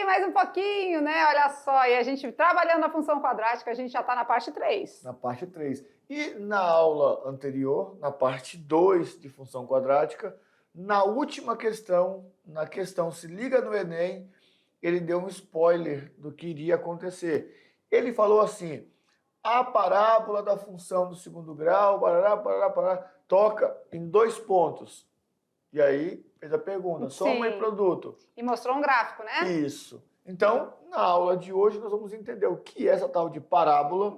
mais um pouquinho, né? Olha só, e a gente trabalhando a função quadrática, a gente já está na parte 3. Na parte 3. E na aula anterior, na parte 2 de função quadrática, na última questão, na questão Se Liga no Enem, ele deu um spoiler do que iria acontecer. Ele falou assim, a parábola da função do segundo grau, toca em 2 pontos. E aí, fez a pergunta, soma e produto. E mostrou um gráfico, né? Isso. Então, na aula de hoje, nós vamos entender o que é essa tal de parábola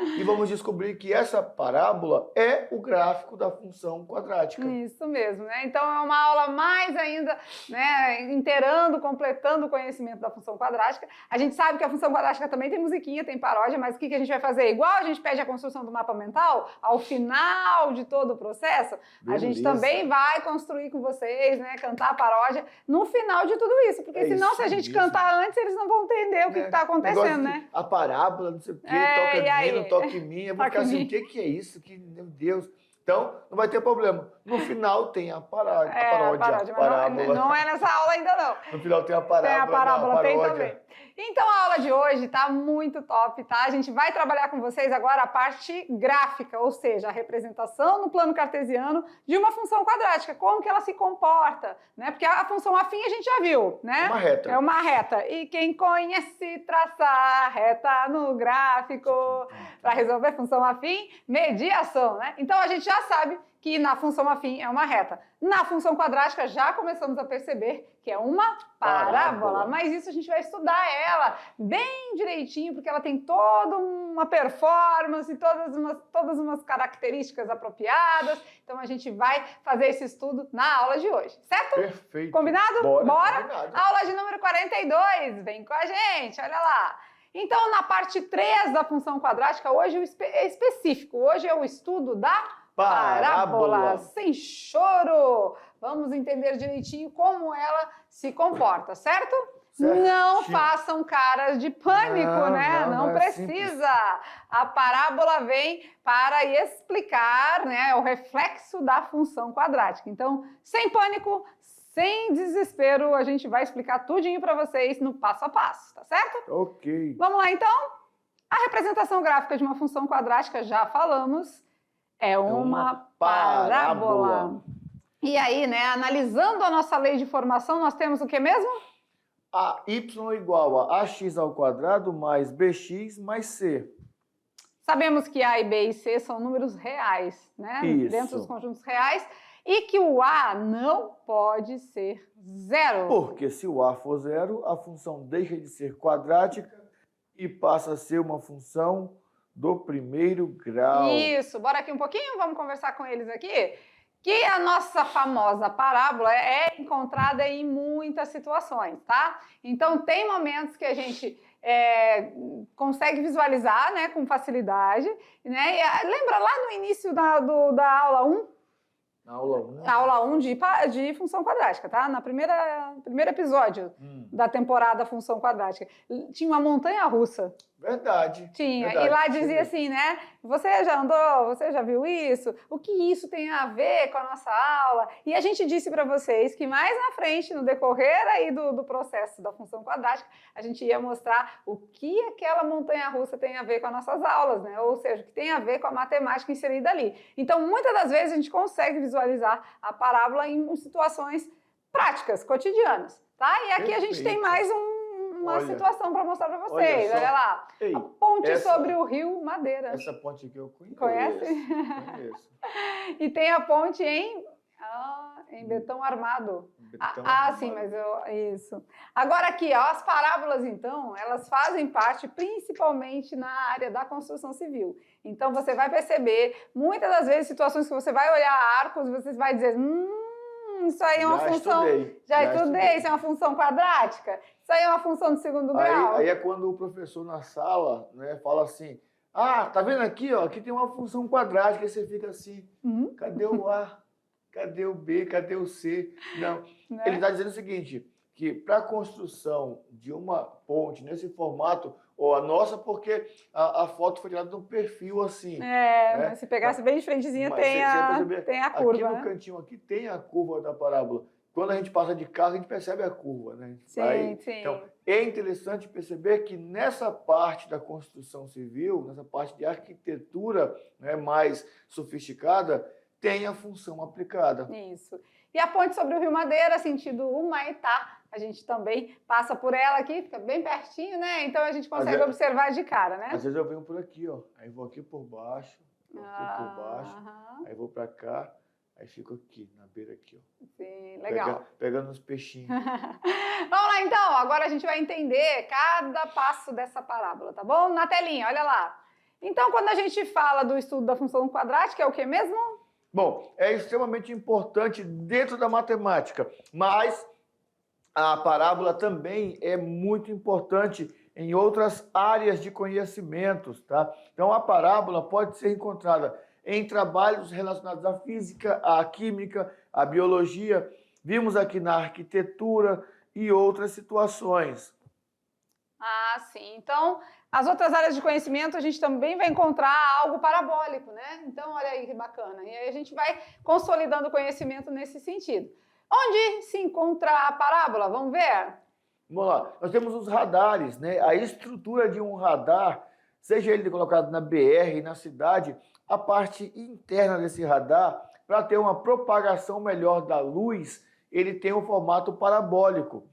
e vamos descobrir que essa parábola é o gráfico da função quadrática. Isso mesmo, né? Então é uma aula mais ainda, né, inteirando, completando o conhecimento da função quadrática. A gente sabe que a função quadrática também tem musiquinha, tem paródia, mas o que a gente vai fazer? Igual a gente pede a construção do mapa mental, ao final de todo o processo, a gente também vai construir com vocês, né, cantar a paródia no final de tudo isso, porque senão se a gente cantar antes, eles não vão entender o que está acontecendo, né? A parábola, não sei o quê, toca em mim, não toca em mim, eu vou ficar assim, o que é isso? Que, meu Deus... Então, não vai ter problema. No final tem a paródia, a parábola. Não é nessa aula ainda, não. No final tem a parábola. Tem a parábola, tem também. Então, a aula de hoje tá muito top, tá? A gente vai trabalhar com vocês agora a parte gráfica, ou seja, a representação no plano cartesiano de uma função quadrática, como que ela se comporta, né? Porque a função afim a gente já viu, né? É uma reta. É uma reta. E quem conhece traçar reta no gráfico para resolver função afim, mediação, né? Então, a gente já sabe que na função afim é uma reta. Na função quadrática já começamos a perceber que é uma parábola, mas isso a gente vai estudar ela bem direitinho, porque ela tem toda uma performance, todas umas características apropriadas. Então a gente vai fazer esse estudo na aula de hoje, certo? Perfeito. Combinado? Bora? Combinado. Aula de número 42, vem com a gente, olha lá. Então, na parte 3 da função quadrática, hoje é específico, hoje é o estudo da parábola, sem choro. Vamos entender direitinho como ela se comporta, certo? Não façam caras de pânico, né? Não precisa. A parábola vem para explicar, né, o reflexo da função quadrática. Então, sem pânico, sem desespero, a gente vai explicar tudinho para vocês no passo a passo, tá certo? Ok. Vamos lá, então? A representação gráfica de uma função quadrática, já falamos, é uma parábola. E aí, né, analisando a nossa lei de formação, nós temos o que mesmo? A y igual a ax ao quadrado mais bx mais c. Sabemos que a e b e c são números reais, né? Isso. Dentro dos conjuntos reais. E que o a não pode ser zero. Porque se o a for zero, a função deixa de ser quadrática e passa a ser uma função do primeiro grau. Isso, bora aqui um pouquinho, vamos conversar com eles aqui. Que a nossa famosa parábola é encontrada em muitas situações, tá? Então, tem momentos que a gente consegue visualizar, né, com facilidade, né? E, lembra lá no início da aula 1? Na aula 1? A aula 1 de função quadrática, tá? Primeiro episódio da temporada função quadrática. Tinha uma montanha russa. Verdade. Tinha. Verdade, E lá dizia assim, né? Você já andou? Você já viu isso? O que isso tem a ver com a nossa aula? E a gente disse para vocês que mais na frente, no decorrer aí do processo da função quadrática, a gente ia mostrar o que aquela montanha russa tem a ver com as nossas aulas, né? Ou seja, o que tem a ver com a matemática inserida ali. Então, muitas das vezes a gente consegue visualizar a parábola em situações práticas, cotidianas, tá? E aqui a gente tem mais uma situação para mostrar para vocês. Olha lá. Ei, a ponte sobre o rio Madeira. Essa ponte aqui eu conheço. Conhece? Conheço. E tem a ponte em betão armado. Sim, mas isso. Agora aqui, ó, as parábolas, então, elas fazem parte principalmente na área da construção civil. Então, você vai perceber, muitas das vezes, situações que você vai olhar arcos e você vai dizer, isso aí é uma função... Já estudei, isso é uma função quadrática? Isso aí é uma função de segundo grau? Aí é quando o professor na sala, né, fala assim, tá vendo aqui, ó, aqui tem uma função quadrática, aí você fica assim, cadê o A? Cadê o B? Cadê o C? Não. Né? Ele está dizendo o seguinte, que para a construção de uma ponte nesse formato, ou a nossa, porque a foto foi tirada de um perfil assim. Né? Se pegasse bem de frentezinha, tem a curva. Aqui no cantinho aqui tem a curva da parábola. quando a gente passa de carro, a gente percebe a curva, né? Sim. Então, é interessante perceber que nessa parte da construção civil, nessa parte de arquitetura, né, mais sofisticada, tem a função aplicada. Isso. E a ponte sobre o Rio Madeira, sentido Humaitá, a gente também passa por ela aqui, fica bem pertinho, né? Então a gente consegue observar de cara, né? Às vezes eu venho por aqui, ó. Aí vou aqui por baixo, aí vou para cá, aí fico aqui, na beira aqui, ó. Sim, legal. Pegando os peixinhos. Vamos lá, então. Agora a gente vai entender cada passo dessa parábola, tá bom? Na telinha, olha lá. Então, quando a gente fala do estudo da função quadrática, é o que mesmo? Bom, é extremamente importante dentro da matemática, mas a parábola também é muito importante em outras áreas de conhecimentos, tá? Então, a parábola pode ser encontrada em trabalhos relacionados à física, à química, à biologia. Vimos aqui na arquitetura e outras situações. Ah, sim. Então, as outras áreas de conhecimento, a gente também vai encontrar algo parabólico, né? Então, olha aí que bacana. E aí a gente vai consolidando o conhecimento nesse sentido. Onde se encontra a parábola? Vamos ver? Vamos lá. Nós temos os radares, né? A estrutura de um radar, seja ele colocado na BR, na cidade, a parte interna desse radar, para ter uma propagação melhor da luz, ele tem um formato parabólico.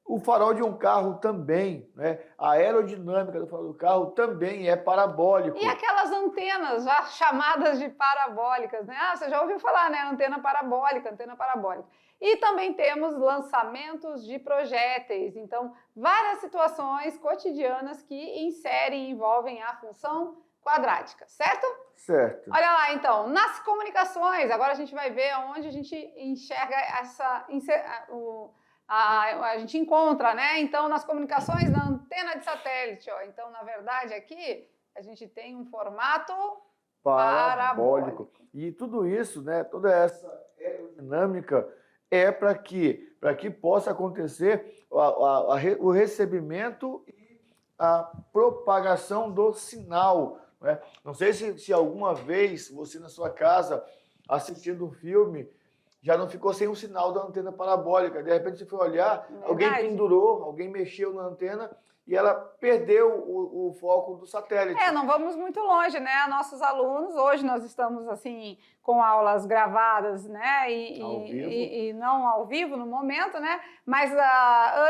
O farol de um carro também, né? A aerodinâmica do farol do carro também é parabólico. E aquelas antenas já chamadas de parabólicas, né? Ah, você já ouviu falar, né? Antena parabólica, antena parabólica. E também temos lançamentos de projéteis. Então, várias situações cotidianas que inserem e envolvem a função quadrática, certo? Certo. Olha lá, então, nas comunicações, agora a gente vai ver onde a gente enxerga a gente encontra, né? Então, nas comunicações, na antena de satélite, ó. Então, na verdade, aqui a gente tem um formato parabólico. E tudo isso, né? Toda essa aerodinâmica é para que possa acontecer o recebimento e a propagação do sinal, né? Não sei se alguma vez você na sua casa assistindo um filme já não ficou sem um sinal da antena parabólica. De repente você foi olhar, alguém pendurou, alguém mexeu na antena e ela perdeu o foco do satélite. Não vamos muito longe, né? Nossos alunos, hoje nós estamos assim com aulas gravadas, né? E não ao vivo no momento, né? Mas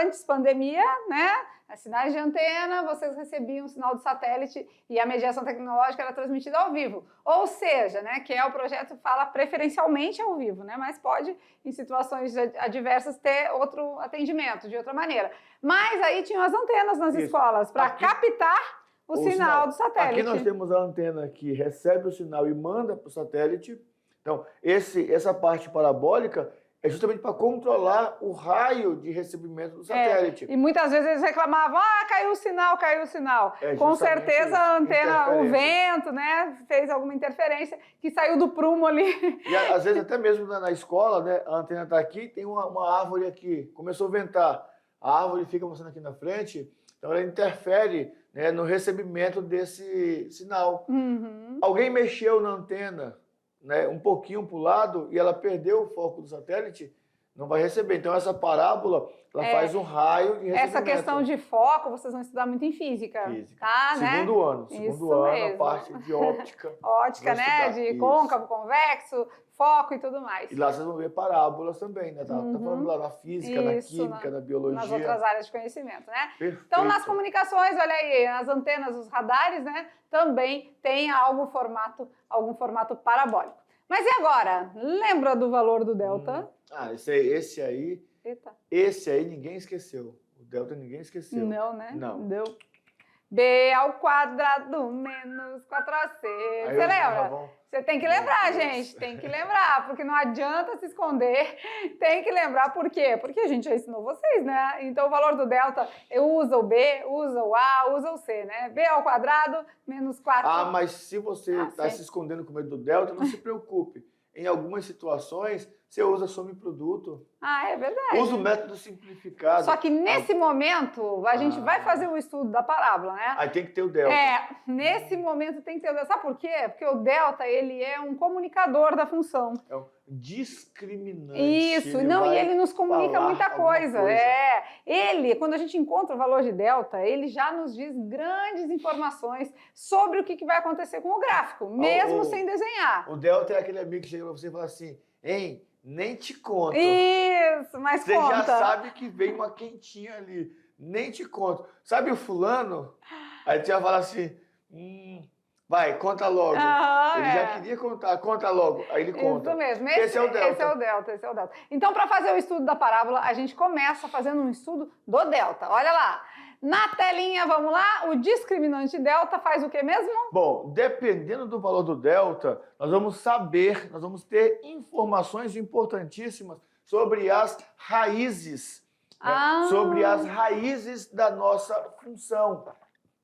antes pandemia, né? As sinais de antena, vocês recebiam um sinal de satélite e a mediação tecnológica era transmitida ao vivo. Ou seja, né, que o projeto fala preferencialmente ao vivo, né, mas pode, em situações adversas, ter outro atendimento, de outra maneira. Mas aí tinham as antenas nas escolas para captar o sinal do satélite. Aqui nós temos a antena que recebe o sinal e manda para o satélite. Então, essa parte parabólica é justamente para controlar o raio de recebimento do satélite. E muitas vezes eles reclamavam, caiu o sinal, caiu o sinal. Com certeza a antena, o vento, né, fez alguma interferência que saiu do prumo ali. E às vezes até mesmo na escola, né, a antena está aqui, tem uma árvore aqui, começou a ventar, a árvore fica mostrando aqui na frente, então ela interfere, né, no recebimento desse sinal. Uhum. Alguém mexeu na antena, né, um pouquinho para o lado e ela perdeu o foco do satélite, não vai receber. Então, essa parábola, ela faz um raio de recebimento. Essa questão de foco, vocês vão estudar muito em física. Tá, segundo né? ano. Segundo ano, a parte de óptica. Óptica, né? De côncavo, convexo, foco e tudo mais. E lá vocês vão ver parábolas também, né? Tá falando lá na física, na química, na biologia. Nas outras áreas de conhecimento, né? Perfeito. Então, nas comunicações, olha aí, as antenas, os radares, né? Também tem algum formato parabólico. Mas e agora? Lembra do valor do delta? Esse aí. Eita. Esse aí ninguém esqueceu. O delta ninguém esqueceu. Não, né? Não. Deu. B ao quadrado menos 4AC. Você lembra? Você tem que lembrar, gente. Tem que lembrar, porque não adianta se esconder. Tem que lembrar por quê? Porque a gente já ensinou vocês, né? Então, o valor do delta, usa o B, usa o A, usa o C, né? B ao quadrado menos 4. Mas se você está se escondendo com medo do delta, não se preocupe. Em algumas situações, você usa some produto. Ah, é verdade. Usa o método simplificado. Só que nesse momento, a gente vai fazer o estudo da parábola, né? Aí tem que ter o delta. Nesse momento tem que ter o delta. Sabe por quê? Porque o delta, ele é um comunicador da função. É um discriminante. Isso, e ele nos comunica muita coisa. Quando a gente encontra o valor de delta, ele já nos diz grandes informações sobre o que vai acontecer com o gráfico, mesmo sem desenhar. O delta é aquele amigo que chega pra você e fala assim, hein, nem te conto. Isso, mas você conta. Já sabe que vem uma quentinha ali, nem te conto. Sabe o fulano? Aí você vai falar assim, vai, conta logo. Ele já queria contar, conta logo. Aí ele conta. Isso mesmo. Esse é o delta. Esse é o delta. Então, para fazer o estudo da parábola, a gente começa fazendo um estudo do delta. Olha lá. Na telinha, vamos lá, o discriminante delta faz o que mesmo? Bom, dependendo do valor do delta, nós vamos ter informações importantíssimas sobre as raízes. Sobre as raízes da nossa função.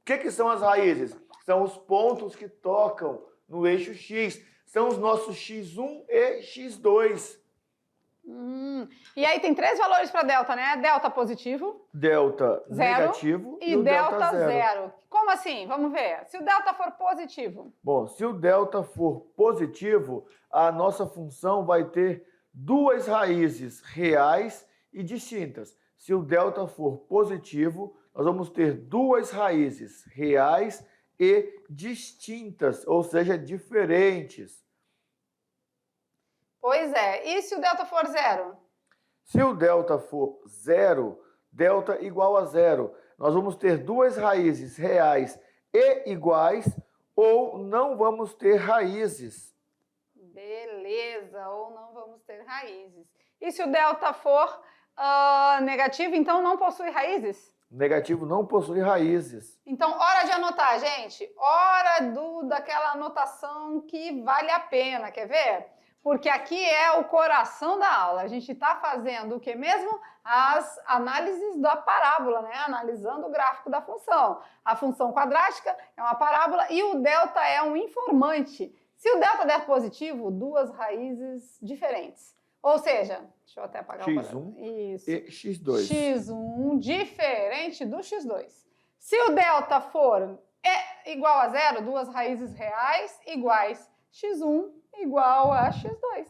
O que são as raízes? São os pontos que tocam no eixo X. São os nossos X1 e X2. E aí tem 3 valores para delta, né? Delta positivo, delta zero, negativo e o delta zero. Como assim? Vamos ver. Se o delta for positivo. Bom, se o delta for positivo, a nossa função vai ter 2 raízes reais e distintas. Se o delta for positivo, nós vamos ter 2 raízes reais e distintas, ou seja, diferentes. Pois é. E se o delta for zero? Se o delta for zero, delta igual a zero, nós vamos ter 2 raízes reais e iguais ou não vamos ter raízes. Beleza, ou não vamos ter raízes. E se o delta for negativo, então não possui raízes? Negativo não possui raízes. Então, hora de anotar, gente. Hora daquela anotação que vale a pena, quer ver? Porque aqui é o coração da aula. A gente está fazendo o que mesmo? As análises da parábola, né? Analisando o gráfico da função. A função quadrática é uma parábola e o delta é um informante. Se o delta der positivo, 2 raízes diferentes. Ou seja, deixa eu até apagar o X1 e X2. X1 diferente do X2. Se o delta for igual a zero, 2 raízes reais iguais X1 igual a X2.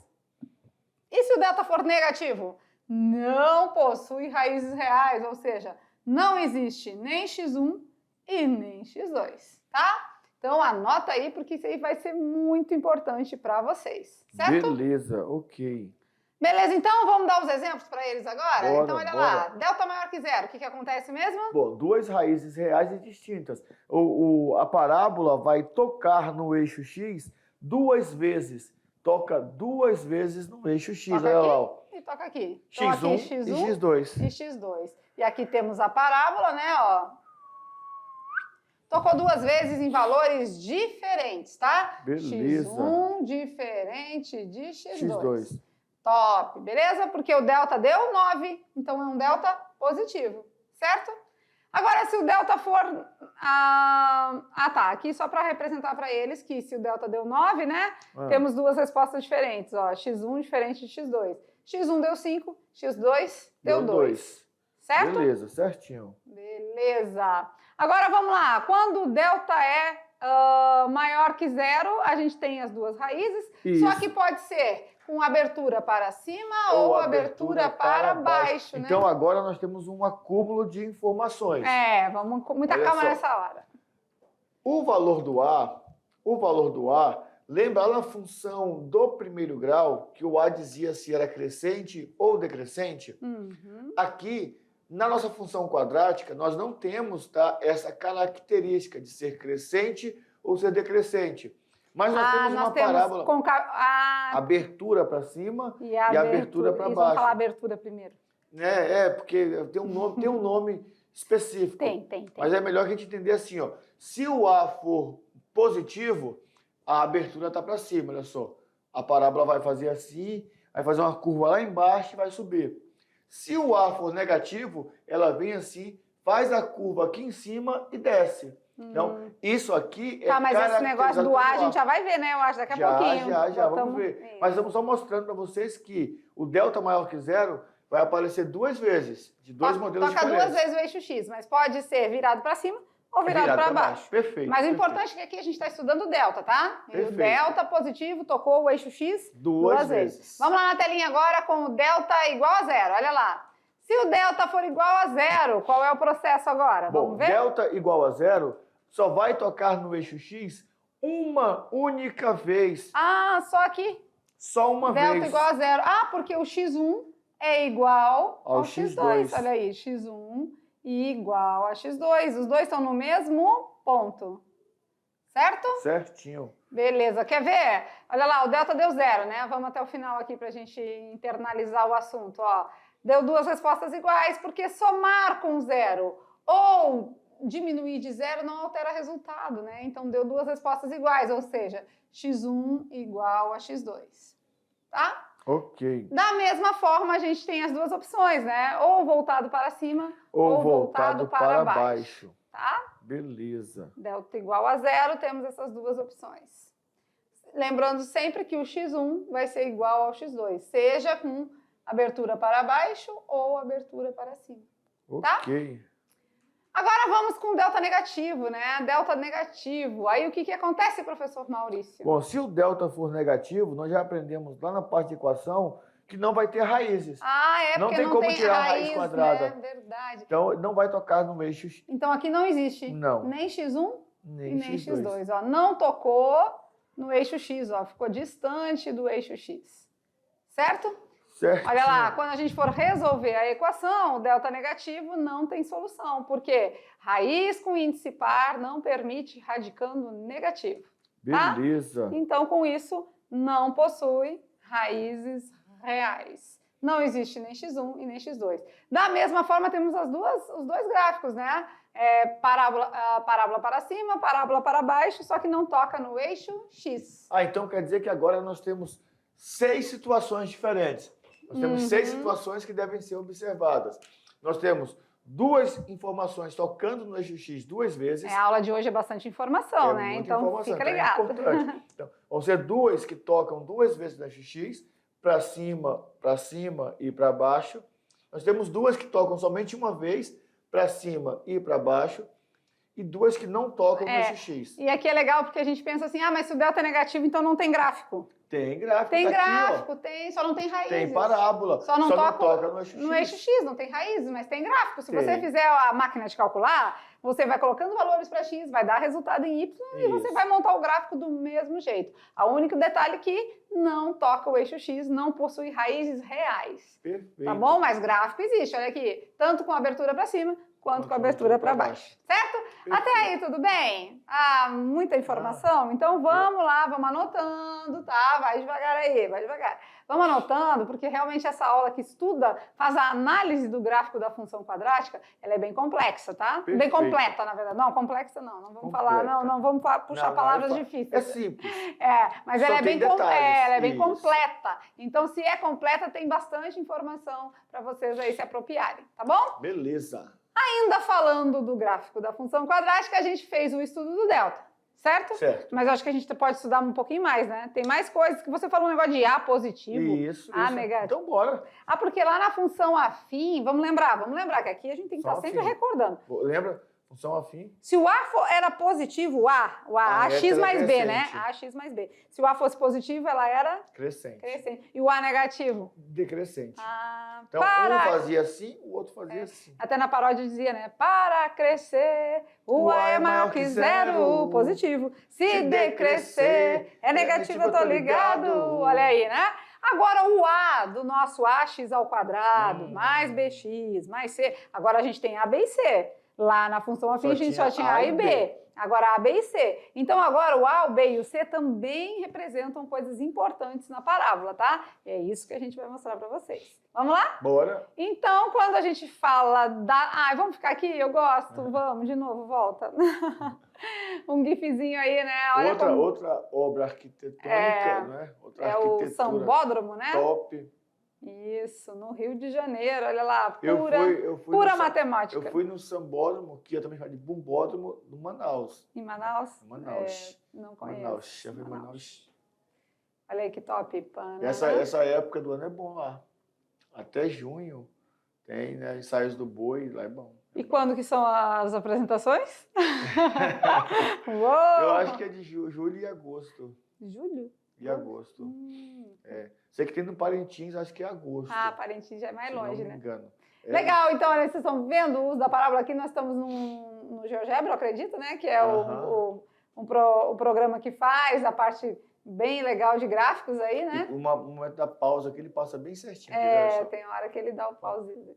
E se o delta for negativo? Não possui raízes reais, ou seja, não existe nem X1 e nem X2, tá? Então anota aí, porque isso aí vai ser muito importante para vocês, certo? Beleza, ok. Beleza, então vamos dar os exemplos para eles agora? Bora, então olha lá, delta maior que zero, o que acontece mesmo? Bom, 2 raízes reais e distintas. A parábola vai tocar no eixo X 2 vezes. Toca 2 vezes no eixo X, toca olha aqui, lá. Ó. E toca aqui. X1, então, aqui X1 e X2. E X2. E aqui temos a parábola, né, ó. Tocou 2 vezes em valores diferentes, tá? Beleza. X1 diferente de X2. Top, beleza? Porque o delta deu 9, então é um delta positivo, certo? Agora, se o delta for... tá, aqui só para representar para eles que se o delta deu 9, né? Temos 2 respostas diferentes, ó. X1 diferente de X2. X1 deu 5, X2 deu 2. Certo? Beleza, certinho. Beleza. Agora, vamos lá. Quando o delta é maior que zero, a gente tem as 2 raízes. Isso. Só que pode ser com abertura para cima ou abertura para baixo, né? Então, agora nós temos um acúmulo de informações. Vamos com muita calma nessa hora. O valor do A, lembra lá na função do primeiro grau, que o A dizia se era crescente ou decrescente? Aqui, na nossa função quadrática, nós não temos essa característica de ser crescente ou ser decrescente. Mas nós temos uma parábola, abertura para cima e abertura para baixo. Vamos falar abertura primeiro. Porque tem um nome específico. Tem. Mas é melhor que a gente entender assim, ó. Se o A for positivo, a abertura está para cima, olha só. A parábola vai fazer assim, vai fazer uma curva lá embaixo e vai subir. Se o A for negativo, ela vem assim, faz a curva aqui em cima e desce. Então, isso aqui é Tá, mas esse negócio do A a gente já vai ver, né? Eu acho, daqui a pouquinho. Já, vamos ver. Isso. Mas estamos só mostrando para vocês que o delta maior que zero vai aparecer 2 vezes, de 2 modelos diferentes. Toca 2 vezes o eixo X, mas pode ser virado para cima ou virado para baixo. Perfeito. Mas o importante é que aqui a gente está estudando o delta, tá? E o delta positivo tocou o eixo X 2 vezes. Vamos lá na telinha agora com o delta igual a zero. Olha lá. Se o delta for igual a zero, qual é o processo agora? Vamos ver? Delta igual a zero só vai tocar no eixo X uma única vez. Ah, só aqui? Só uma vez. Delta igual a zero. Ah, porque o X1 é igual ao X2. Olha aí, X1 igual a X2. Os dois estão no mesmo ponto. Certo? Certinho. Beleza. Quer ver? Olha lá, o delta deu zero, né? Vamos até o final aqui para a gente internalizar o assunto. Ó. Deu 2 respostas iguais, porque somar com zero ou diminuir de zero não altera resultado, né? Então, deu 2 respostas iguais, ou seja, X1 igual a X2. Tá? Ok. Da mesma forma, a gente tem as 2 opções, né? Ou voltado para cima, ou voltado para baixo. Tá? Beleza. Delta igual a zero, temos essas 2 opções. Lembrando sempre que o X1 vai ser igual ao X2, seja com abertura para baixo ou abertura para cima. Tá? Ok. Agora vamos com delta negativo, né? Delta negativo. Aí o que acontece, professor Maurício? Bom, se o delta for negativo, nós já aprendemos lá na parte de equação que não vai ter raízes. Ah, é, porque não tem como tirar a raiz quadrada. Né? Verdade. Então, não vai tocar no eixo X. Então, aqui não existe nem X1 e nem X2. Ó, não tocou no eixo X, ó, ficou distante do eixo X. Certo? Certo. Olha lá, quando a gente for resolver a equação, o delta negativo não tem solução, porque raiz com índice par não permite radicando negativo. Tá? Beleza. Então, com isso, não possui raízes reais. Não existe nem X1 e nem X2. Da mesma forma, temos os dois gráficos, né? Parábola para cima, parábola para baixo, só que não toca no eixo X. Ah, então quer dizer que agora nós temos 6 situações diferentes. Nós temos 6 situações que devem ser observadas. Nós temos 2 informações tocando no eixo X 2 vezes. A aula de hoje é bastante informação, né? Então, fica ligado. É importante. Então, vão ser 2 que tocam 2 vezes no eixo X, para cima e para baixo. Nós temos 2 que tocam somente uma vez, para cima e para baixo. E 2 que não tocam no eixo X. E aqui é legal porque a gente pensa assim, mas se o delta é negativo, então não tem gráfico. Tem gráfico. Tem tá gráfico, aqui, só não tem raízes. Tem parábola. Só não toca no eixo X. No eixo X, não tem raízes, mas tem gráfico. Se você fizer a máquina de calcular, você vai colocando valores para X, vai dar resultado em Y e você vai montar o gráfico do mesmo jeito. O único detalhe é que não toca o eixo X, não possui raízes reais. Perfeito. Tá bom? Mas gráfico existe, olha aqui. Tanto com abertura para cima, quanto com abertura para baixo. Certo? Perfeito. Até aí, tudo bem? Muita informação? Então vamos lá, vamos anotando, tá? Vai devagar aí, vai devagar. Vamos anotando, porque realmente essa aula que estuda, faz a análise do gráfico da função quadrática, ela é bem complexa, tá? Perfeito. Bem completa, na verdade. Não, complexa não vamos falar, não vamos puxar palavras difíceis. É simples. Mas ela é bem completa. Então, se é completa, tem bastante informação para vocês aí se apropriarem, tá bom? Beleza. Ainda falando do gráfico da função quadrática, a gente fez o estudo do delta, certo? Certo. Mas eu acho que a gente pode estudar um pouquinho mais, né? Tem mais coisas que você falou, um negócio de A positivo, A negativo. Então, bora. Porque lá na função afim, vamos lembrar que aqui a gente tem que estar sempre recordando. Lembra? Função afim. Se o A era positivo, o A x mais B, né? A x mais B. Se o A fosse positivo, ela era? Crescente. E o A negativo? Decrescente. Então, um fazia assim, o outro fazia assim. Até na paródia dizia, né? Para crescer, o A é maior que zero, positivo. Se decrescer, é negativo, eu tô ligado. Olha aí, né? Agora, o A do nosso AX ao quadrado, mais BX, mais C. Agora a gente tem A, B e C. Lá na função afim a gente só tinha A e B. Agora A, B e C. Então agora o A, o B e o C também representam coisas importantes na parábola, tá? E é isso que a gente vai mostrar para vocês. Vamos lá? Bora. Então, quando a gente fala da... vamos ficar aqui? Eu gosto. Vamos, de novo, volta. Um gifzinho aí, né? Olha outra obra arquitetônica, né? Outra arquitetura o Sambódromo, né? Top. Isso, no Rio de Janeiro, olha lá, Eu fui pura matemática. Eu fui no sambódromo, que eu também chamo de bumbódromo, no Manaus. Em Manaus? Manaus. Não conheço. Manaus, já fui em Manaus. Olha aí que top. Essa época do ano é bom lá. Até junho tem, né, ensaios do boi, lá é bom. E quando que são as apresentações? Eu acho que é de julho e agosto. Julho? E agosto. Sei que tem no Parintins, acho que é agosto. Ah, Parintins já é mais longe, né? Se não me engano. Legal, então, olha, vocês estão vendo o uso da parábola aqui, nós estamos no GeoGebra, eu acredito, né? Que é o programa que faz a parte bem legal de gráficos aí, né? E um momento da pausa que ele passa bem certinho. Tem hora que ele dá o pauzinho.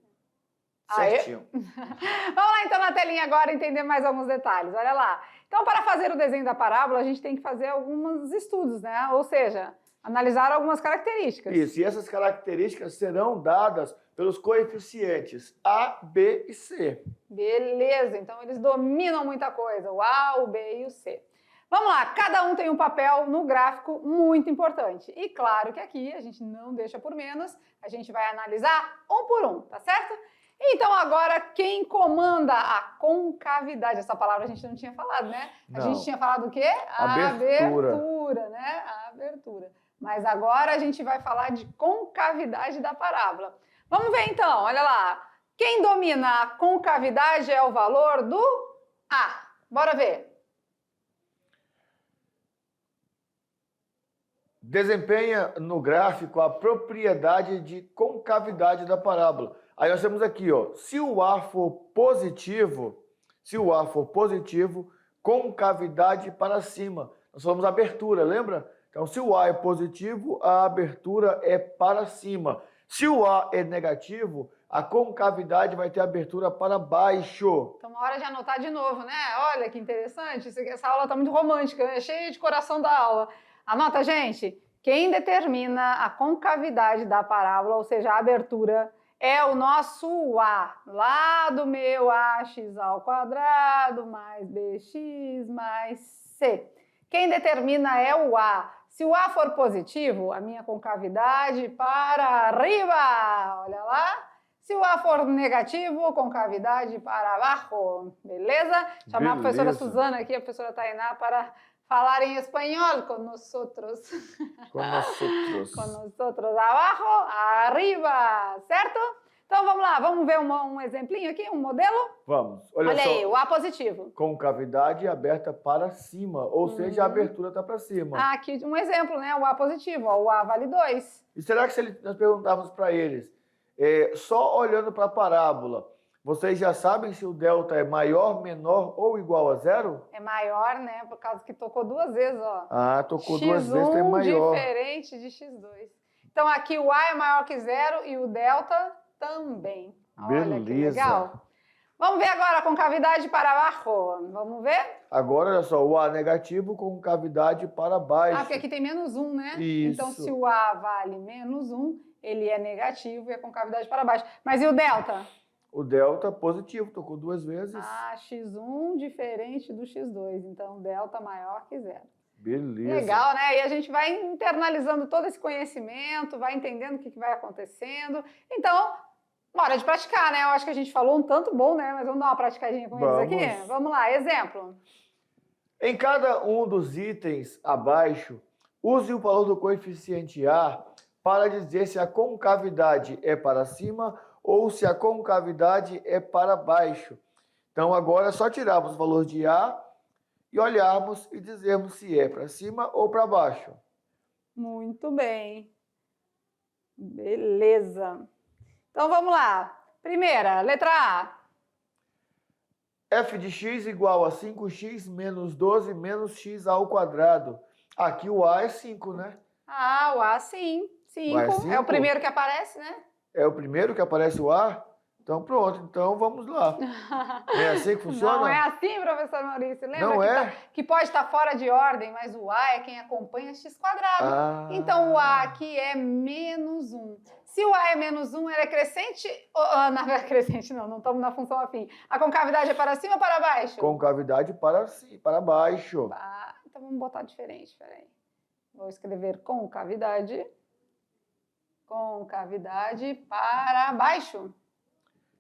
Certinho. Vamos lá então na telinha agora entender mais alguns detalhes, olha lá. Então, para fazer o desenho da parábola, a gente tem que fazer alguns estudos, né? Ou seja, analisar algumas características. Isso, e essas características serão dadas pelos coeficientes A, B e C. Beleza, então eles dominam muita coisa, o A, o B e o C. Vamos lá, cada um tem um papel no gráfico muito importante. E claro que aqui a gente não deixa por menos, a gente vai analisar um por um, tá certo? Então agora quem comanda a concavidade, essa palavra a gente não tinha falado, né? Não. A gente tinha falado o quê? Abertura, né? A abertura. Mas agora a gente vai falar de concavidade da parábola. Vamos ver então, olha lá. Quem domina a concavidade é o valor do A. Bora ver. Desempenha no gráfico a propriedade de concavidade da parábola. Aí nós temos aqui, ó, se o A for positivo, concavidade para cima. Nós falamos abertura, lembra? Então, se o A é positivo, a abertura é para cima. Se o A é negativo, a concavidade vai ter abertura para baixo. Então, uma hora de anotar de novo, né? Olha que interessante, essa aula está muito romântica, né? Cheia de coração da aula. Anota, gente, quem determina a concavidade da parábola, ou seja, a abertura, é o nosso A, lá do meu ax ao quadrado mais bx mais c. Quem determina é o A. Se o A for positivo, a minha concavidade para arriba, olha lá. Se o A for negativo, concavidade para baixo, beleza? Chamar a professora Suzana aqui, a professora Tainá, para falar em espanhol com nosotros. Abaixo, arriba, certo? Então vamos lá, vamos ver um exemplinho aqui, um modelo? Vamos. Olha só, aí, o A positivo. Concavidade aberta para cima, ou seja, a abertura está para cima. Aqui um exemplo, né? O A positivo, ó, o A vale 2. E será que se nós perguntarmos para eles, só olhando para a parábola, vocês já sabem se o delta é maior, menor ou igual a zero? É maior, né? Por causa que tocou duas vezes, ó. Ah, tocou duas vezes, é maior. Diferente de x2. Então aqui o A é maior que zero e o delta também. Beleza. Olha que legal. Vamos ver agora a concavidade para baixo. Vamos ver? Agora, olha só, o A negativo com concavidade para baixo. Porque aqui tem menos 1, né? Isso. Então, se o A vale menos 1, ele é negativo e a concavidade para baixo. Mas e o delta? O delta positivo, tocou duas vezes. x1 diferente do x2. Então, delta maior que zero. Beleza. Legal, né? E a gente vai internalizando todo esse conhecimento, vai entendendo o que vai acontecendo. Então, hora de praticar, né? Eu acho que a gente falou um tanto bom, né? Mas vamos dar uma praticadinha com eles aqui? Vamos lá, exemplo. Em cada um dos itens abaixo, use o valor do coeficiente A para dizer se a concavidade é para cima ou se a concavidade é para baixo. Então, agora é só tirarmos o valor de A e olharmos e dizermos se é para cima ou para baixo. Muito bem. Beleza. Então, vamos lá. Primeira, letra A. f de x igual a 5x menos 12 menos x ao quadrado. Aqui o A é 5, né? Ah, o A sim. 5. É o primeiro que aparece, né? É o primeiro que aparece o A? Então pronto, então vamos lá. É assim que funciona? Não é assim, professor Maurício. Lembra não que pode estar fora de ordem, mas o A é quem acompanha x quadrado. Então o A aqui é menos 1. Se o A é menos 1, ele é crescente? Não é crescente, não estamos na função afim. A concavidade é para cima ou para baixo? Concavidade para baixo. Então vamos botar diferente, peraí. Vou escrever concavidade Concavidade para baixo.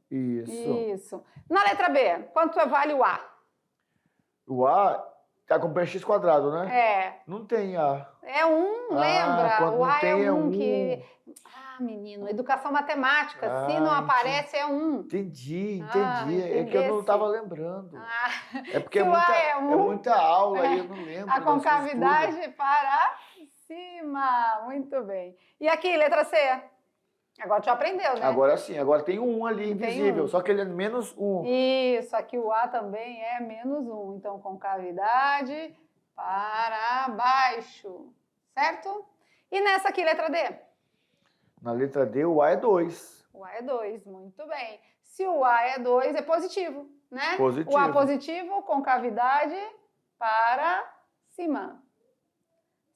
Isso. Na letra B, quanto vale o A? O A tá com px quadrado, né? É. Não tem A. É 1, lembra? Quando O A não tem é 1 1. que... Ah, menino, educação matemática. Se não aparece, é 1. Entendi. Ah, É que eu não estava lembrando. É porque é muita aula e eu não lembro. A concavidade para cima. Muito bem. E aqui, letra C? Agora tu já aprendeu, né? Agora sim, agora tem um ali invisível, só que ele é -1. Isso, aqui o A também é -1. Então, concavidade para baixo, certo? E nessa aqui, letra D? Na letra D, o A é 2. O A é 2, muito bem. Se o A é 2, é positivo, né? Positivo. O A positivo, concavidade para cima.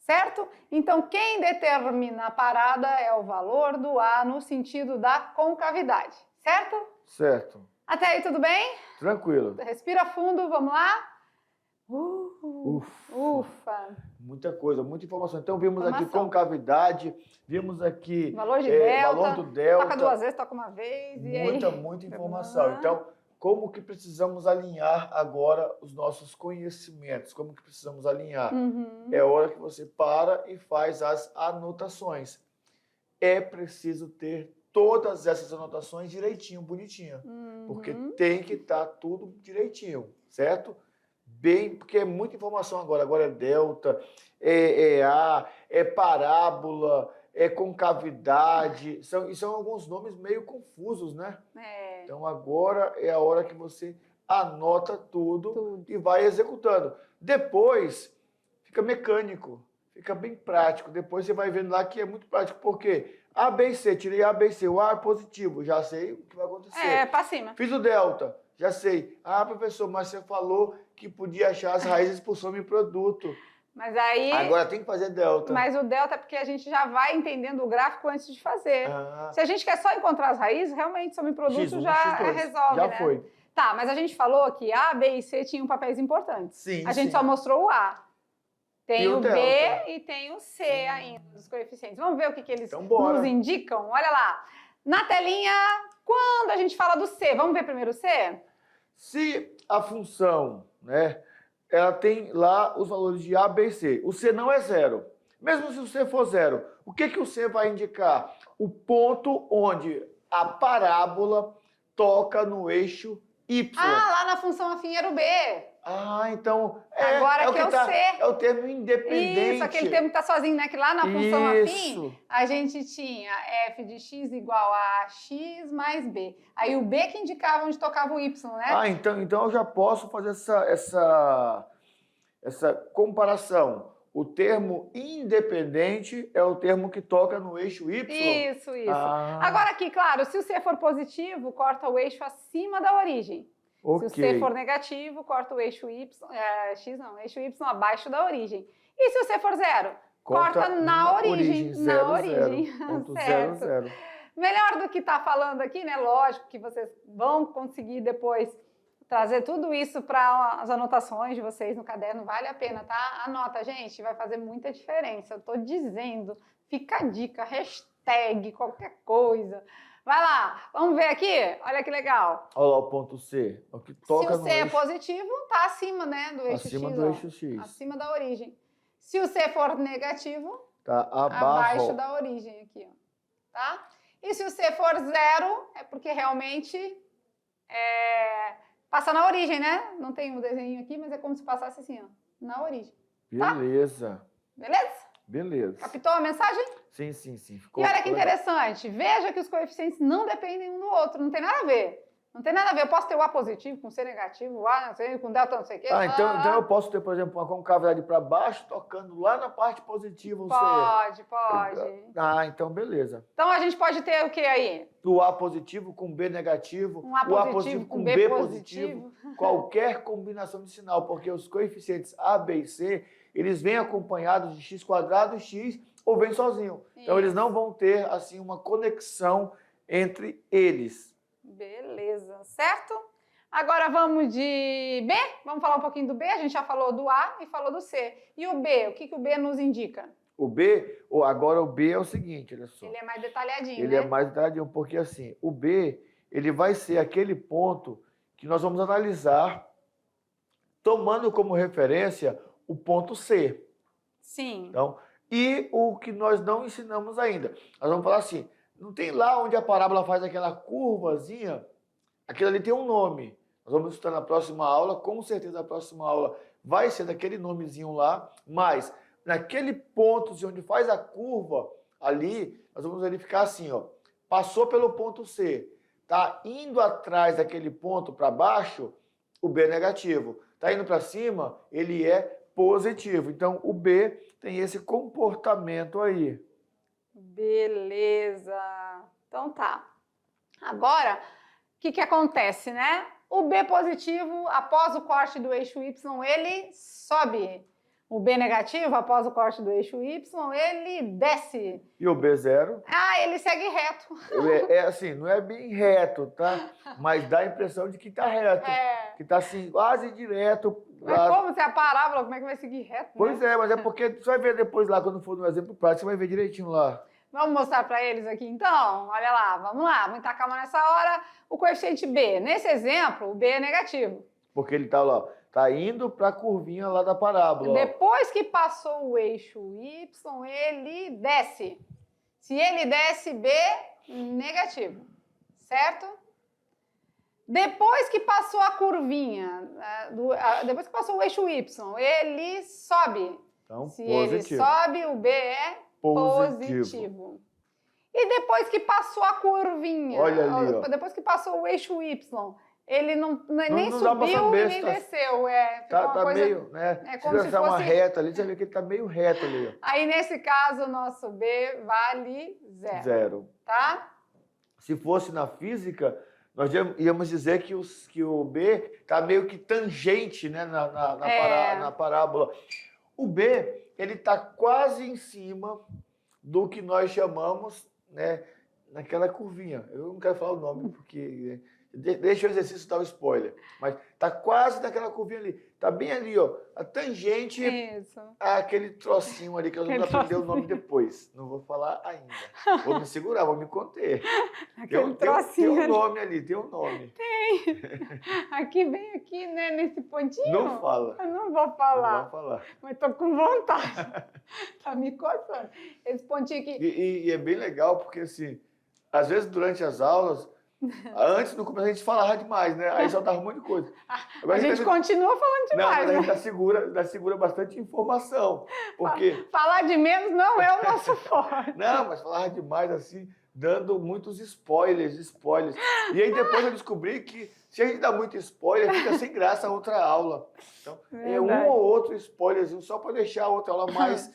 Certo? Então, quem determina a parada é o valor do A no sentido da concavidade. Certo? Certo. Até aí, tudo bem? Tranquilo. Respira fundo, vamos lá? Ufa. Muita coisa, muita informação. Então, vimos aqui concavidade, vimos aqui valor de delta, valor do delta. Toca 2 vezes, toca uma vez. Muita informação. Então, como que precisamos alinhar agora os nossos conhecimentos? Como que precisamos alinhar? É hora que você para e faz as anotações. É preciso ter todas essas anotações direitinho, bonitinho. Porque tem que estar tudo direitinho, certo? Porque é muita informação agora. Agora é delta, é A, é parábola, é concavidade. São alguns nomes meio confusos, né? Então agora é a hora que você anota tudo e vai executando. Depois fica mecânico, fica bem prático. Depois você vai vendo lá que é muito prático. Por quê? A, B e C, tirei A, B e C. O A é positivo, já sei o que vai acontecer. É, para cima. Fiz o delta, já sei. Ah, professor, mas você falou que podia achar as raízes por soma em produto. Mas aí... Agora tem que fazer delta. Mas o delta é porque a gente já vai entendendo o gráfico antes de fazer. Se a gente quer só encontrar as raízes, realmente soma em produto X1, já X2. resolve, já né? foi. Tá, mas a gente falou que A, B e C tinham papéis importantes. Sim, a gente só mostrou o A. Tem o B delta. e tem o C ainda, dos coeficientes. Vamos ver o que eles então, nos indicam? Olha lá. Na telinha, quando a gente fala do C, vamos ver primeiro o C? Se a função, né, ela tem lá os valores de A, B e C. O C não é 0. Mesmo se o C for 0, o que o C vai indicar? O ponto onde a parábola toca no eixo Y. Ah, lá na função afim era o B. Ah, então agora que é o C. É o termo independente. Isso, aquele termo que está sozinho, né? Que lá na função afim, a gente tinha f de x igual a x mais b. Aí o b que indicava onde tocava o y, né? Ah, então eu já posso fazer essa comparação. O termo independente é o termo que toca no eixo Y? Isso. Agora aqui, claro, se o C for positivo, corta o eixo acima da origem. Okay. Se o C for negativo, corta o eixo Y, eixo Y abaixo da origem. E se o C for 0? Corta na origem. Zero. Certo. 0. Melhor do que tá falando aqui, né? Lógico que vocês vão conseguir depois trazer tudo isso para as anotações de vocês no caderno. Vale a pena, tá? Anota, gente, vai fazer muita diferença. Eu tô dizendo, fica a dica, hashtag, qualquer coisa. Vai lá, vamos ver aqui? Olha que legal. Olha lá o ponto C. O que toca se o C é positivo, tá acima, né, do eixo acima X. Do eixo X. Acima da origem. Se o C for negativo, tá abaixo da origem aqui, ó. Tá? E se o C for 0, é porque realmente passa na origem, né? Não tem um desenho aqui, mas é como se passasse assim, ó, na origem. Beleza. Tá? Beleza? Beleza. Captou a mensagem? Sim. E olha que interessante, veja que os coeficientes não dependem um do outro, não tem nada a ver. Não tem nada a ver, eu posso ter o A positivo com C negativo, o A não sei, com delta não sei o quê. Então eu posso ter, por exemplo, uma concavidade para baixo, tocando lá na parte positiva. Pode. Então beleza. Então a gente pode ter o que aí? O A positivo com B negativo, o A positivo com B positivo. Qualquer combinação de sinal, porque os coeficientes A, B e C, eles vêm acompanhados de x² e x, ou vêm sozinho. Então eles não vão ter assim uma conexão entre eles. Beleza, certo? Agora vamos de B? Vamos falar um pouquinho do B? A gente já falou do A e falou do C. E o B? O que o B nos indica? O B Agora o B é o seguinte, olha só. Ele é mais detalhadinho, Ele né? é mais detalhadinho, porque assim, o B, ele vai ser aquele ponto que nós vamos analisar tomando como referência o ponto C. Sim. Então, e o que nós não ensinamos ainda. Nós vamos falar assim, não tem lá onde a parábola faz aquela curvazinha, aquilo ali tem um nome. Nós vamos estudar na próxima aula, com certeza a próxima aula vai ser daquele nomezinho lá, mas naquele ponto onde faz a curva ali, nós vamos verificar assim, ó, passou pelo ponto C, tá indo atrás daquele ponto para baixo, o B é negativo. Tá indo para cima, ele é positivo. Então, o B tem esse comportamento aí. Beleza. Então tá. Agora, o que acontece, né? O B positivo, após o corte do eixo Y, ele sobe. O B negativo, após o corte do eixo Y, ele desce. E o B0? Ah, ele segue reto. É assim, não é bem reto, tá? Mas dá a impressão de que tá reto. É. Que tá assim, quase direto. Mas como se é a parábola, como é que vai seguir reto? Pois né? é, mas é porque você vai ver depois lá, quando for no exemplo prático, você vai ver direitinho lá. Vamos mostrar para eles aqui então? Olha lá, vamos lá, muita calma nessa hora. O coeficiente B, nesse exemplo, o B é negativo. Porque ele tá lá, tá indo para a curvinha lá da parábola. Depois que passou o eixo Y, ele desce. Se ele desce, B, negativo, certo? Depois que passou a curvinha, depois que passou o eixo Y, ele sobe. Então, Se positivo. ele sobe, o B é positivo. E depois que passou a curvinha, olha ali, ó. depois que passou o eixo Y, ele nem não dá pra subiu saber e nem se tá- desceu. Tá coisa... meio, né? É Se como se você uma fosse... reta ali, você vai ver que ele tá meio reto ali, ó. Aí, nesse caso, o nosso B vale zero. Tá? Se fosse na física, nós íamos dizer que o B tá meio que tangente, né, na parábola. O B, ele tá quase em cima do que nós chamamos, né, naquela curvinha. Eu não quero falar o nome, porque... Deixa o exercício dar o spoiler. Mas tá quase naquela curvinha ali. Tá bem ali, ó. A tangente aquele trocinho ali, que nós vamos aprender o nome depois. Não vou falar ainda. Vou me segurar, vou me conter. Aquele trocinho tem um nome ali, tem um nome. Tem. Aqui, bem aqui, né? Nesse pontinho. Não fala. Eu não vou falar. Não vou falar. Mas tô com vontade. Tá me coçando. Esse pontinho aqui. E é bem legal, porque assim, às vezes durante as aulas, antes, no começo, a gente falava demais, né? Aí só dava um monte de coisa. Agora a gente continua falando demais, não, né? a gente segura bastante informação. Porque... Falar de menos não é o nosso forte. Não, mas falava demais, assim, dando muitos spoilers. E aí depois eu descobri que se a gente dá muito spoiler, fica sem graça a outra aula. Então, é um ou outro spoilerzinho, só para deixar a outra aula mais...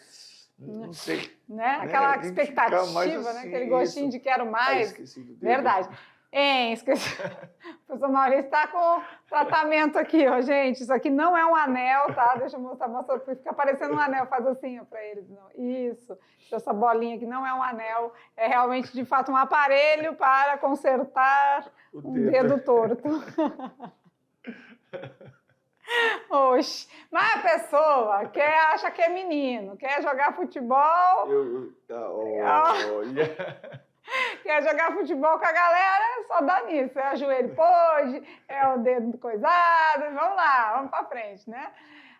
Não sei. Né? Aquela expectativa, assim, né? Aquele gostinho de quero mais. Esqueci do dedo. Verdade. Esqueci. O professor Maurício está com tratamento aqui, ó, gente. Isso aqui não é um anel, tá? Deixa eu mostrar, fica parecendo um anel, faz assim ó, para eles. Não. Isso. Essa bolinha aqui não é um anel, é realmente, de fato, um aparelho para consertar um dedo torto. Oxe, mas a pessoa acha que é menino, quer jogar futebol. Olha. Quer jogar futebol com a galera, só dá nisso. É o joelho pôde, é o dedo coisado. Vamos lá, vamos para frente, né?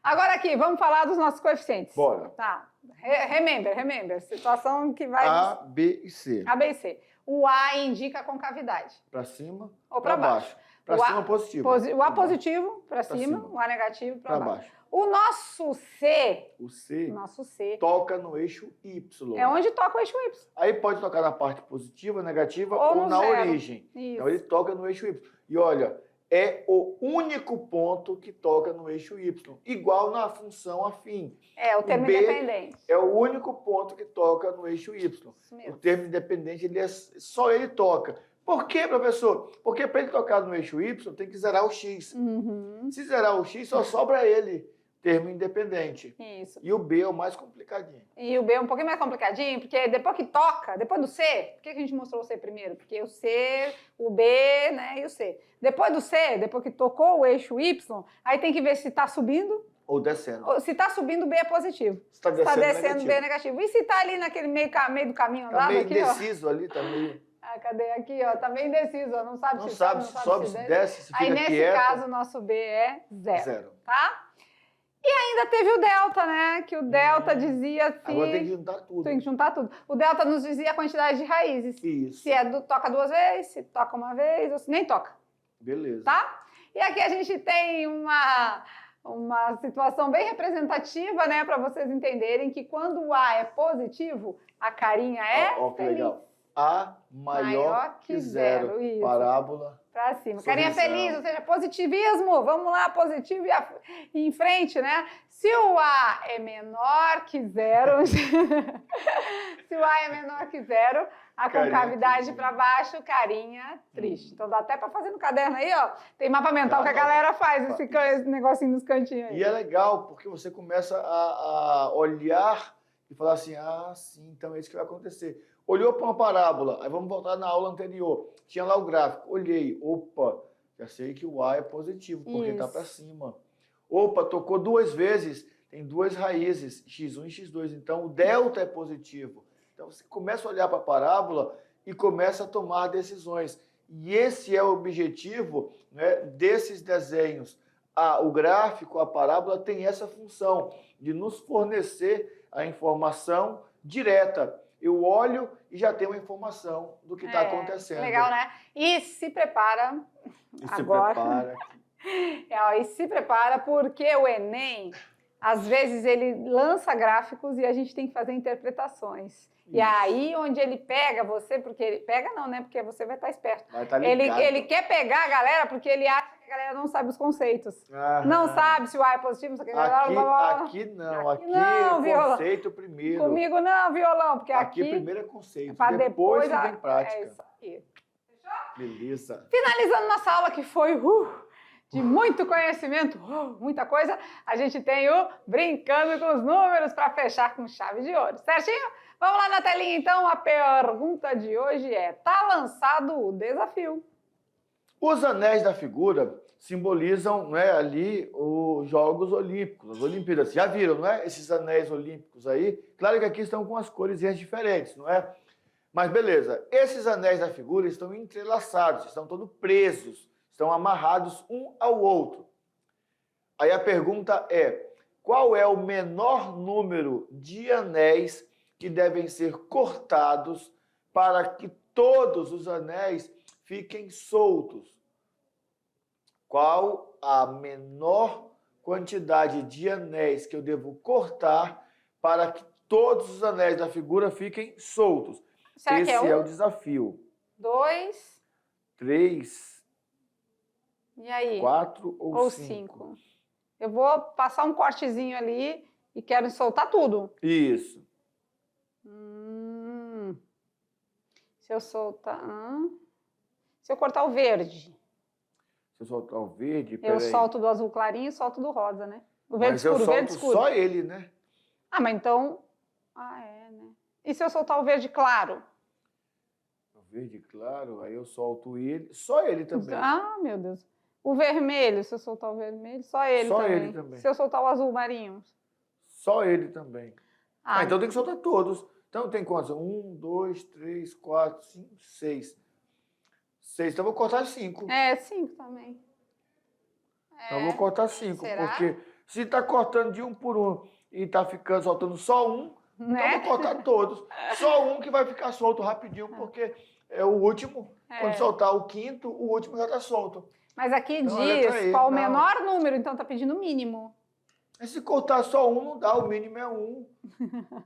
Agora aqui, vamos falar dos nossos coeficientes. Bora. Tá. Remember. Situação que vai... A, B e C. A, B e C. O A indica a concavidade. Para cima ou para baixo. Para cima, positivo. O A positivo, para cima. O A negativo, para baixo. O nosso C... Nosso C... toca no eixo Y. É onde toca o eixo Y. Aí pode tocar na parte positiva, negativa ou na origem. Isso. Então ele toca no eixo Y. E olha, é o único ponto que toca no eixo Y. Igual na função afim. É, o termo independente. É o único ponto que toca no eixo Y. Isso mesmo. O termo independente, só ele toca. Por quê, professor? Porque para ele tocar no eixo Y, tem que zerar o X. Uhum. Se zerar o X, só sobra ele. Termo independente. Isso. E o B é o mais complicadinho. E o B é um pouquinho mais complicadinho, porque depois que toca, depois do C, por que a gente mostrou o C primeiro? Porque o C, o B, né, e o C. Depois do C, depois que tocou o eixo Y, aí tem que ver se está subindo Ou descendo. Se está subindo, B é positivo. Se está descendo, descendo, B é negativo. E se está ali naquele meio do caminho andado, andado meio aqui, indeciso ali, tá meio... Cadê? Aqui, ó, tá meio indeciso, ó, não sabe Não se sabe sobe, se sobe, se desce, se fica Aí, nesse quieto. caso, o nosso B é 0. 0. Tá? E ainda teve o delta, né? Que o delta dizia se... Agora tem que juntar tudo. Tem que juntar tudo. O delta nos dizia a quantidade de raízes. Isso. Se toca 2 vezes, se toca uma vez, ou se nem toca. Beleza. Tá? E aqui a gente tem uma situação bem representativa, né? Para vocês entenderem que quando o A é positivo, a carinha é ó, que feliz. Legal. A maior que 0. Isso. Parábola. Pra cima. Sorrisão. Carinha feliz, ou seja, positivismo. Vamos lá, positivo e em frente, né? Se o A é menor que 0, se o A é menor que 0, a concavidade para baixo, carinha triste. Então dá até para fazer no caderno aí, ó. Tem mapa mental que a galera faz, esse negocinho nos cantinhos aí. E é legal, porque você começa a olhar e falar assim, sim, então é isso que vai acontecer. Olhou para uma parábola, aí vamos voltar na aula anterior. Tinha lá o gráfico, olhei, opa, já sei que o A é positivo, porque está para cima. Opa, tocou 2 vezes, tem 2 raízes, x1 e x2, então o delta é positivo. Então você começa a olhar para a parábola e começa a tomar decisões. E esse é o objetivo, né, desses desenhos. O gráfico, a parábola tem essa função de nos fornecer a informação direta. Eu olho e já tenho a informação do que está acontecendo. Legal, né? E se prepara agora. E se prepara porque o Enem, às vezes, ele lança gráficos e a gente tem que fazer interpretações. Isso. E aí, onde ele pega você, porque ele pega não, né? Porque você vai estar esperto. Vai estar ligado. Ele quer pegar a galera porque ele acha que a galera não sabe os conceitos. Não sabe se o A é positivo, não sei o que. Aqui não, aqui é conceito primeiro. Comigo não, violão, porque aqui primeiro é conceito, para depois vem prática. É isso aí. Fechou? Beleza. Finalizando nossa aula, que foi de muito conhecimento, muita coisa, a gente tem o Brincando com os Números para fechar com chave de ouro, certinho? Vamos lá na telinha, então. A pergunta de hoje é: tá lançado o desafio? Os anéis da figura simbolizam, né, ali os Jogos Olímpicos, as Olimpíadas. Já viram, não é? Esses anéis olímpicos aí. Claro que aqui estão com as cores diferentes, não é? Mas beleza. Esses anéis da figura estão entrelaçados, estão todos presos, estão amarrados um ao outro. Aí a pergunta é: qual é o menor número de anéis que devem ser cortados para que todos os anéis fiquem soltos? Qual a menor quantidade de anéis que eu devo cortar para que todos os anéis da figura fiquem soltos? Será Esse que é o desafio. 2. 3. E aí? 4 ou 5? Eu vou passar um cortezinho ali e quero soltar tudo. Isso. Se eu soltar... Se eu cortar o verde... Se eu soltar o verde, eu solto do azul clarinho e solto do rosa, né? O verde escuro, o verde escuro. Só ele, né? Mas então... né? E se eu soltar o verde claro? O verde claro, aí eu solto ele, só ele também. Meu Deus. O vermelho, se eu soltar o vermelho, só ele também. Só ele também. Se eu soltar o azul marinho? Só ele também. Então tem que soltar todos. Então tem quantos? 1, 2, 3, 4, 5, 6. 6, então eu vou cortar 5. 5 também. Então eu vou cortar 5, Será? porque se está cortando de um por um e está soltando só um, né? Então eu vou cortar todos. Só um que vai ficar solto rapidinho, porque é o último. Quando soltar o quinto, o último já está solto. Mas aqui então, diz qual o menor número, então está pedindo o mínimo. E se cortar só um, não dá, o mínimo é 1.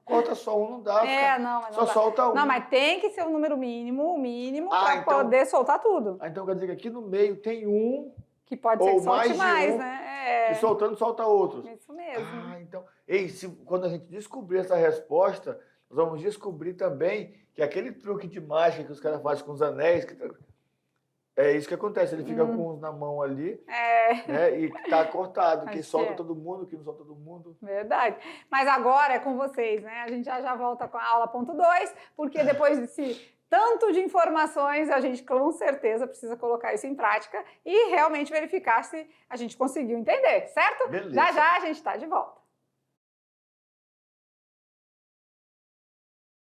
Corta só um, não dá. Mas só solta um. Não, mas tem que ser o número mínimo, para então, poder soltar tudo. Então quer dizer que aqui no meio tem um. Que pode ser que solte mais, né? E soltando, solta outros. Isso mesmo. Então. Quando a gente descobrir essa resposta, nós vamos descobrir também que aquele truque de mágica que os caras fazem com os anéis. É isso que acontece, ele fica com uns na mão ali, né, e tá cortado, que solta todo mundo, que não solta todo mundo. Verdade. Mas agora é com vocês, né? A gente já volta com a aula ponto 2, porque depois desse tanto de informações, a gente com certeza precisa colocar isso em prática e realmente verificar se a gente conseguiu entender, certo? Beleza. Já já a gente está de volta.